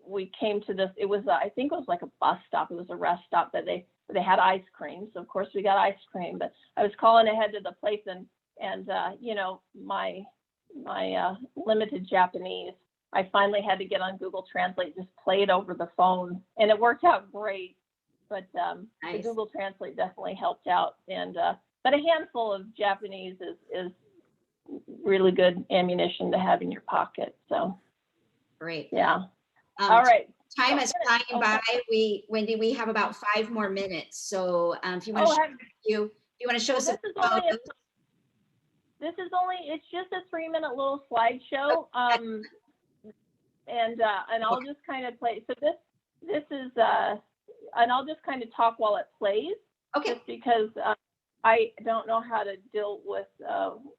we came to this. It was I think it was like a bus stop. It was a rest stop that they had ice cream. So of course we got ice cream. But I was calling ahead to the place, and my limited Japanese, I finally had to get on Google Translate, just play it over the phone, and it worked out great. But Nice. The Google Translate definitely helped out. And but a handful of Japanese is really good ammunition to have in your pocket. So Great. yeah. All right. Time is flying by. Wendy, we have about 5 more minutes. So if you want to show us it's just a 3-minute little slideshow. And I'll just kind of play. So this is and I'll just kind of talk while it plays. Okay. Just because I don't know how to deal with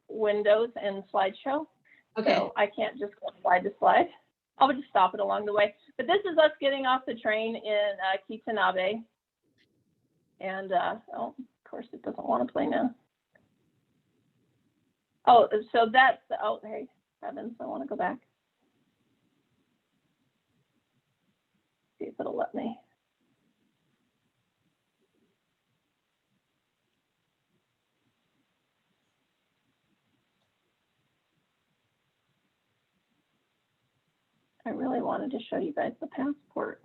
Windows and slideshow. Okay. So I can't just go slide to slide. I'll just stop it along the way. But this is us getting off the train in Kitanabe. And of course it doesn't want to play now. Oh, so that's, hey, heavens, I want to go back. See if it'll let me. I really wanted to show you guys the passport.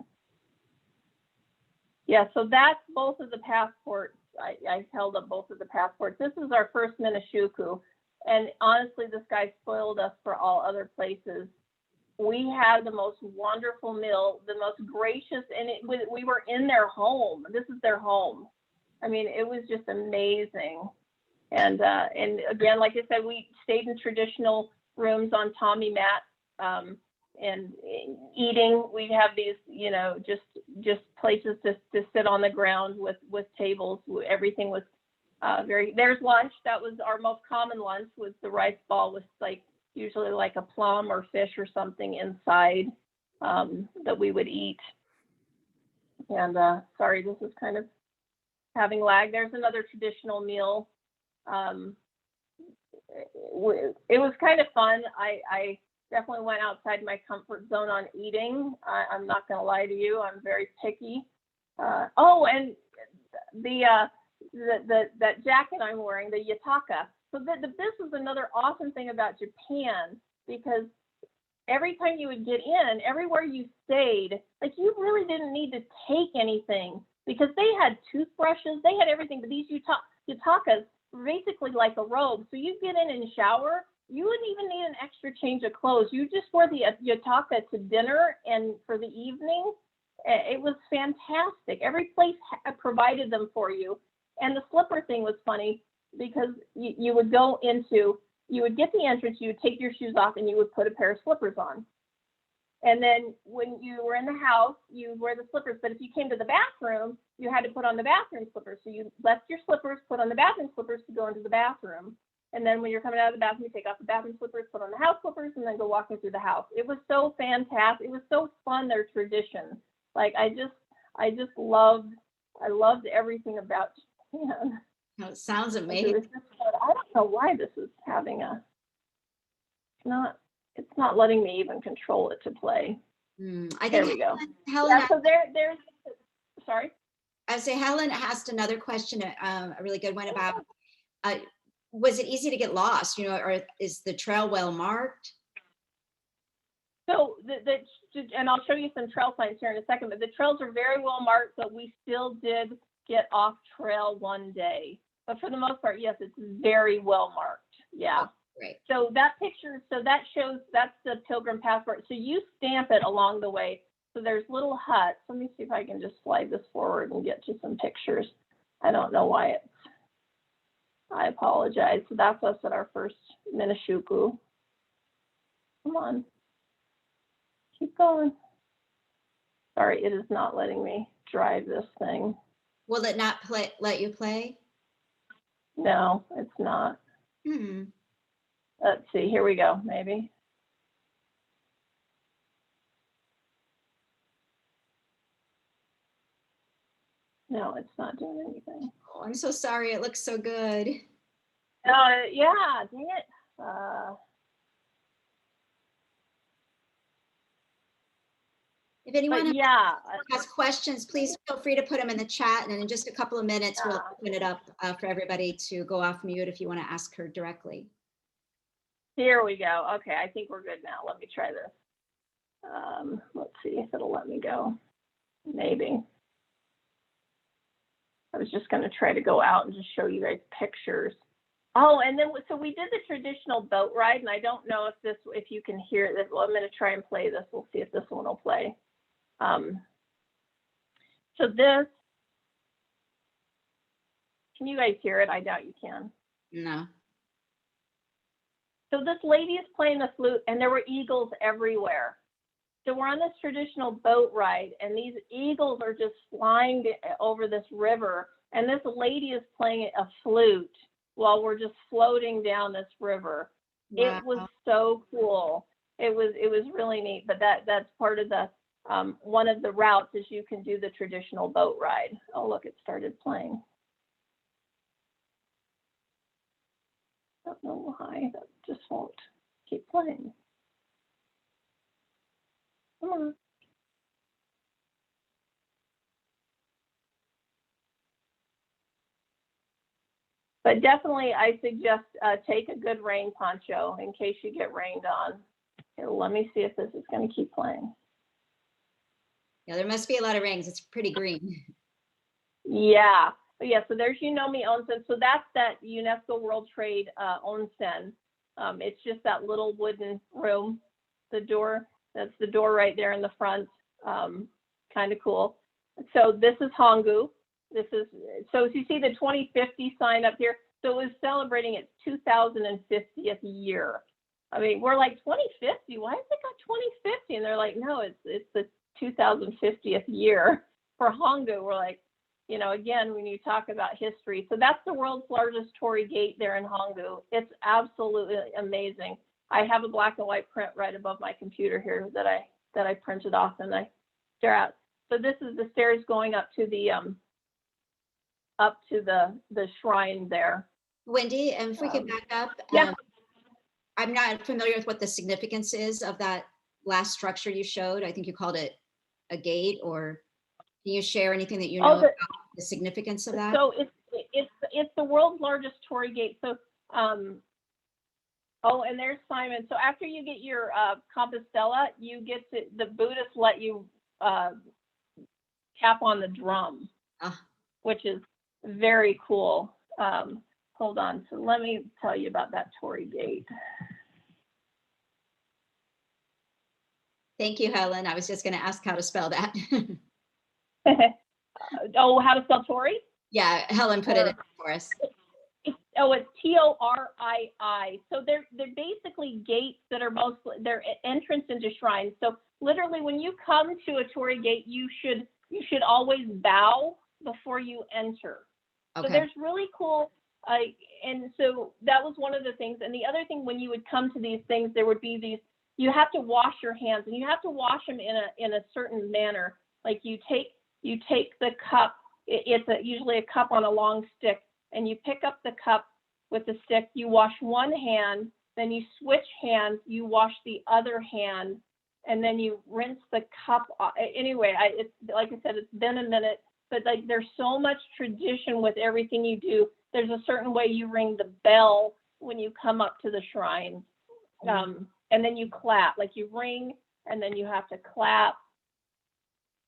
Yeah, so that's both of the passports. I held up both of the passports. This is our first Minishuku. And honestly, this guy spoiled us for all other places. We had the most wonderful meal, the most gracious, and we were in their home. This is their home. I mean, it was just amazing. And again, like I said, we stayed in traditional rooms on Tommy mat, and eating. We have these, you know, just places to sit on the ground with tables. Everything was there's lunch. That was our most common lunch, was the rice ball with like usually like a plum or fish or something inside that we would eat. And sorry, this is kind of having lag. There's another traditional meal. It was kind of fun. I definitely went outside my comfort zone on eating. I'm not going to lie to you. I'm very picky. And that jacket I'm wearing, the yataka. So this is another awesome thing about Japan, because every time you would get in, everywhere you stayed, like you really didn't need to take anything, because they had toothbrushes, they had everything. But these yatakas were basically like a robe. So you get in and shower, you wouldn't even need an extra change of clothes. You just wore the yataka to dinner and for the evening. It was fantastic. Every place provided them for you. And the slipper thing was funny, because you would go into, you would get the entrance, you would take your shoes off, and you would put a pair of slippers on. And then when you were in the house, you would wear the slippers. But if you came to the bathroom, you had to put on the bathroom slippers. So you left your slippers, put on the bathroom slippers to go into the bathroom. And then when you're coming out of the bathroom, you take off the bathroom slippers, put on the house slippers, and then go walking through the house. It was so fantastic. It was so fun, their tradition. Like I loved everything about Japan. No, it sounds It amazing. was just, I don't know why this is having it's not letting me even control it to play. I There think we go. Helen, Yeah, so there's, sorry. I would say Helen asked another question, a really good one about, was it easy to get lost, you know, or is the trail well marked? So and I'll show you some trail signs here in a second, but the trails are very well marked, but we still did get off trail one day. But for the most part, yes, it's very well marked. Yeah. Oh, great. So that picture, so that shows, that's the Pilgrim Passport. So you stamp it along the way. So there's little huts. Let me see if I can just slide this forward and get to some pictures. I don't know why I apologize. So that's us at our first Minishuku. Come on. Keep going. Sorry, it is not letting me drive this thing. Will it not let you play? No, it's not. Let's see, here we go, maybe. No, it's not doing anything. Oh, I'm so sorry. It looks so good. Yeah, dang it. If anyone But has questions, please feel free to put them in the chat, and in just a couple of minutes, we'll open it up for everybody to go off mute if you want to ask her directly. Here we go. Okay, I think we're good now. Let me try this. Let's see if it'll let me go. Maybe. I was just going to try to go out and just show you guys pictures. Oh, and then so we did the traditional boat ride, and I don't know if you can hear this. Well, I'm going to try and play this. We'll see if this one will play. So this, can you guys hear it? I doubt you can. No. So this lady is playing the flute, and there were eagles everywhere. So we're on this traditional boat ride, and these eagles are just flying over this river, and this lady is playing a flute while we're just floating down this river. Wow. It was so cool. It was really neat. But that's part of the one of the routes is you can do the traditional boat ride. Oh, look, it started playing. I don't know why, that just won't keep playing. Come on. But definitely, I suggest take a good rain poncho in case you get rained on. Here, let me see if this is going to keep playing. Yeah, there must be a lot of rings. It's pretty green. Yeah. But yeah, so there's Yunomi Onsen. So that's that UNESCO World Trade onsen. It's just that little wooden room, the door. That's the door right there in the front. Kind of cool. So this is Hongu. So as you see the 2050 sign up here, So it was celebrating its 2050th year. I mean, we're like 2050. Why has it got 2050? And they're like, no, it's the 2050th year for Hongu. We're like, you know, again, when you talk about history, so that's the world's largest Tory gate there in Hongu. It's absolutely amazing. I have a black and white print right above my computer here that I printed off and I stare at. So this is the stairs going up to the shrine there. Wendy, and if we could back up. Yeah. I'm not familiar with what the significance is of that last structure you showed. I think you called it a gate, or can you share anything that you know about the significance of that? So it's the world's largest Tory gate. So and there's Simon. So after you get your Compostela, you get the Buddhists let you tap on the drum, which is very cool. Hold on. So let me tell you about that Tory gate. Thank you, Helen. I was just going to ask how to spell that. How to spell Tory? Yeah, Helen put it in for us. It's Torii. So they're basically gates that are they're entrance into shrines. So literally, when you come to a Tory gate, you should always bow before you enter. Okay. So there's really cool. And so that was one of the things. And the other thing, when you would come to these things, there would be these. You have to wash your hands, and you have to wash them in a certain manner. Like you take the cup. It's usually a cup on a long stick, and you pick up the cup with the stick. You wash one hand, then you switch hands. You wash the other hand, and then you rinse the cup off. Anyway, it's like I said, it's been a minute, but like there's so much tradition with everything you do. There's a certain way you ring the bell when you come up to the shrine. And then you clap, like you ring, and then you have to clap.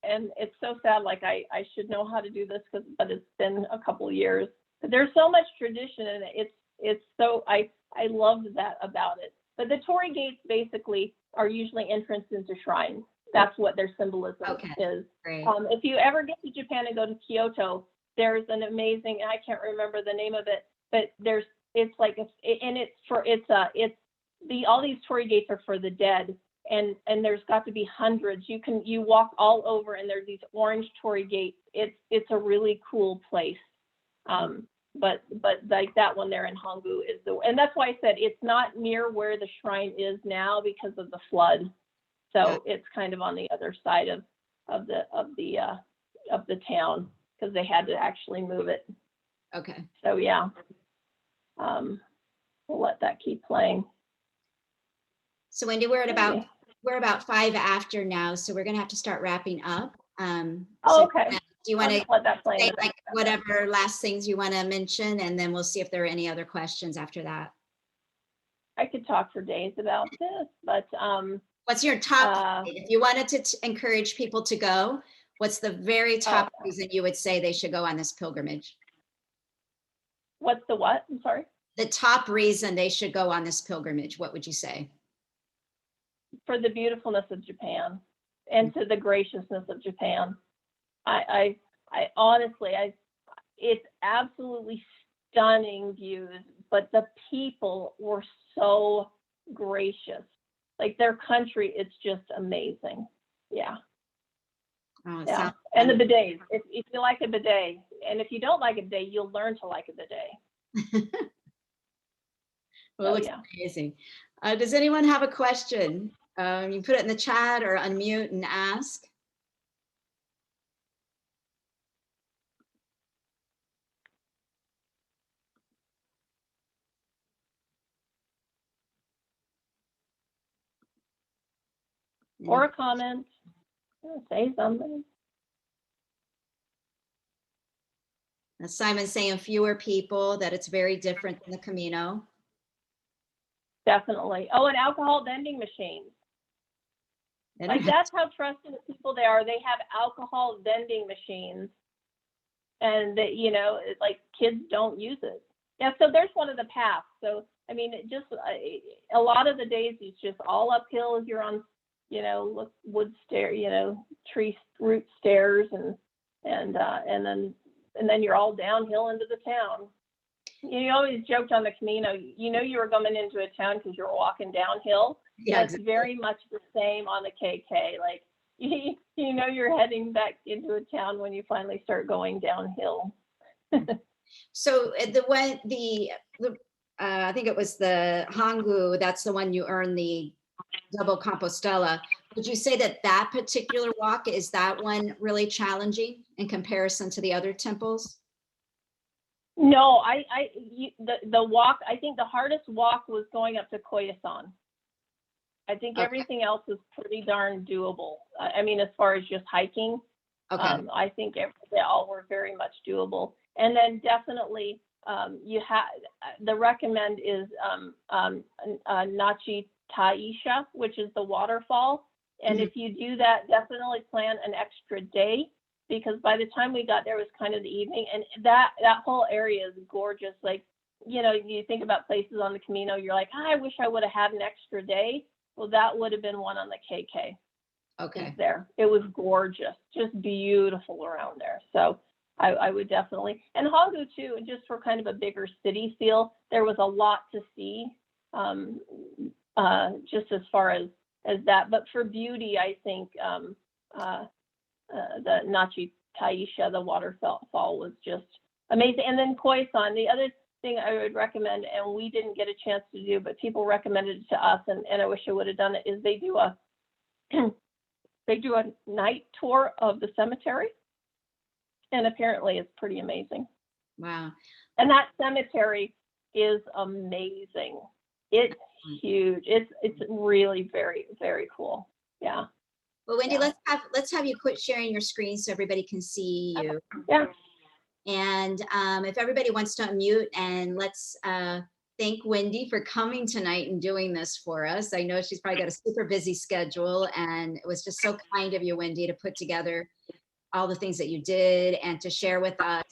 And it's so sad, like I should know how to do this, but it's been a couple of years. But there's so much tradition in it. It's so, I loved that about it. But the Torii gates basically are usually entrance into shrines. That's what their symbolism is. Great. If you ever get to Japan and go to Kyoto, there's an amazing, I can't remember the name of it, but all these Torii gates are for the dead, and there's got to be hundreds. You walk all over, and there's these orange Torii gates. It's a really cool place. But like that one there in Hongu and that's why I said it's not near where the shrine is now because of the flood. So it's kind of on the other side of the town, because they had to actually move it. Okay. So yeah, we'll let that keep playing. So Wendy, we're about 5 after now, so we're gonna have to start wrapping up. Okay. Do you want to let that play? say like whatever last things you want to mention, and then we'll see if there are any other questions after that? I could talk for days about this, but what's your top? If you wanted to encourage people to go, what's the very top reason you would say they should go on this pilgrimage? What's the what? I'm sorry. The top reason they should go on this pilgrimage. What would you say? For the beautifulness of Japan and to the graciousness of Japan. I honestly, it's absolutely stunning views, but the people were so gracious. Like their country, it's just amazing. Yeah. Oh, yeah. And the bidets. If you like a bidet, and if you don't like a bidet, you'll learn to like a bidet. Well, it looks amazing. Does anyone have a question? You put it in the chat or unmute and ask. Or a comment. Say something. Now, Simon's saying fewer people, that it's very different than the Camino. Definitely. Oh, and alcohol vending machines. Like that's how trusted the people they are. They have alcohol vending machines, and that, you know, like kids don't use it. Yeah. So there's one of the paths. So I mean, it just a lot of the days it's just all uphill as you're on, you know, wood stair, you know, tree root stairs, and then you're all downhill into the town. You always joked on the Camino, you know you were coming into a town because you were walking downhill. Yeah, That's very much the same on the KK. Like, you know you're heading back into a town when you finally start going downhill. So I think it was the Hangu, that's the one you earned the double Compostela. Would you say that that particular walk, is that one really challenging in comparison to the other temples? No, the walk, I think the hardest walk was going up to Koyasan. I think Okay. everything else is pretty darn doable. I mean, as far as just hiking, Okay, I think they all were very much doable. And then definitely, the recommend is Nachi Taisha, which is the waterfall. And if you do that, definitely plan an extra day, because by the time we got there, it was kind of the evening, and that whole area is gorgeous. Like, you know, you think about places on the Camino, you're like, I wish I would have had an extra day. Well, that would have been one on the KK. okay. There, it was gorgeous, just beautiful around there. So I would definitely, and Hangu too, just for kind of a bigger city feel. There was a lot to see, just as far as that. But for beauty, I think the Nachi Taisha, the waterfall was just amazing. And then Khoisan, the other thing I would recommend, and we didn't get a chance to do, but people recommended it to us, and I wish I would have done it, is they do a night tour of the cemetery, and apparently it's pretty amazing. Wow. And that cemetery is amazing. It's huge. It's really very, very cool. Yeah. Well, Wendy, Yeah. let's have you quit sharing your screen so everybody can see you. Yeah. And if everybody wants to unmute, and let's thank Wendy for coming tonight and doing this for us. I know she's probably got a super busy schedule, and it was just so kind of you, Wendy, to put together all the things that you did and to share with us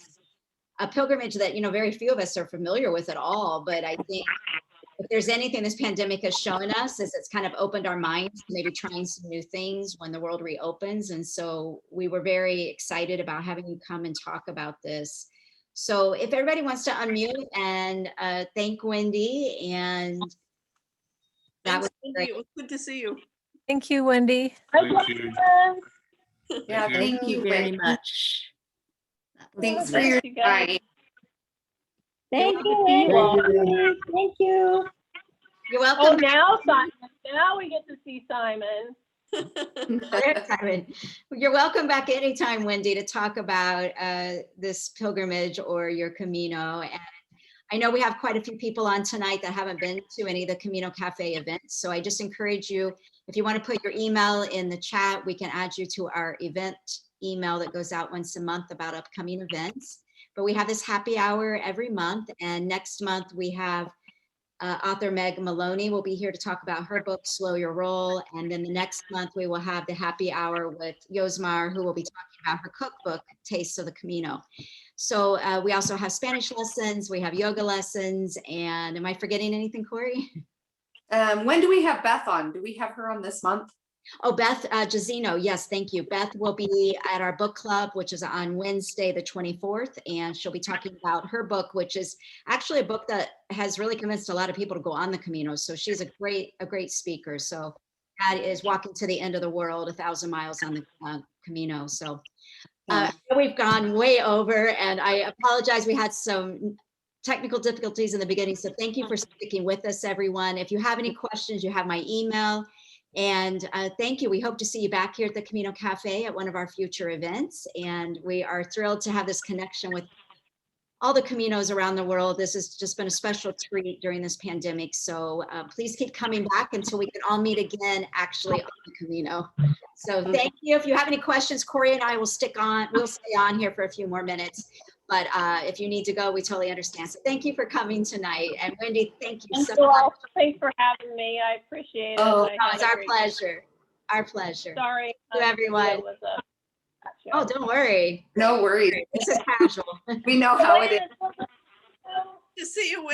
a pilgrimage that, you know, very few of us are familiar with at all. But I think if there's anything this pandemic has shown us, is it's kind of opened our minds to maybe trying some new things when the world reopens. And so we were very excited about having you come and talk about this. So if everybody wants to unmute and thank Wendy, and that was Thanks, Windi. great. It was good to see you. Thank you, Wendy. Thank you. Yeah, Thank thank you very Wendy. much. Thanks for Thanks, your you guys. time. Thank you, You're Wendy. Thank you. You're Oh, welcome. now Simon. Now we get to see Simon. Simon. You're welcome back anytime, Wendy, to talk about this pilgrimage or your Camino. And I know we have quite a few people on tonight that haven't been to any of the Camino Cafe events. So I just encourage you, if you want to put your email in the chat, we can add you to our event email that goes out once a month about upcoming events. But we have this happy hour every month. And next month we have author Meg Maloney will be here to talk about her book, Slow Your Roll. And then the next month we will have the happy hour with Yosmar, who will be talking about her cookbook, Tastes of the Camino. So we also have Spanish lessons, we have yoga lessons, and am I forgetting anything, Corey? When do we have Beth on? Do we have her on this month? Oh, Beth Giazino, yes, thank you. Beth will be at our book club, which is on Wednesday, the 24th, and she'll be talking about her book, which is actually a book that has really convinced a lot of people to go on the Camino. So she's a great speaker. So that is Walking to the End of the World, 1,000 Miles on the Camino. So we've gone way over, and I apologize. We had some technical difficulties in the beginning. So thank you for sticking with us, everyone. If you have any questions, you have my email. And thank you. We hope to see you back here at the Camino Cafe at one of our future events. And we are thrilled to have this connection with all the Caminos around the world. This has just been a special treat during this pandemic. So please keep coming back until we can all meet again, actually on the Camino. So thank you. If you have any questions, Corey and I will stay on here for a few more minutes. But if you need to go, we totally understand. So thank you for coming tonight. And Wendy, thank you so much. Thanks for having me. I appreciate it. Oh, It's our pleasure. Our pleasure. Sorry. To everyone. It was Oh, don't worry. No worries. This is casual. We know how it is. To see you, Windi.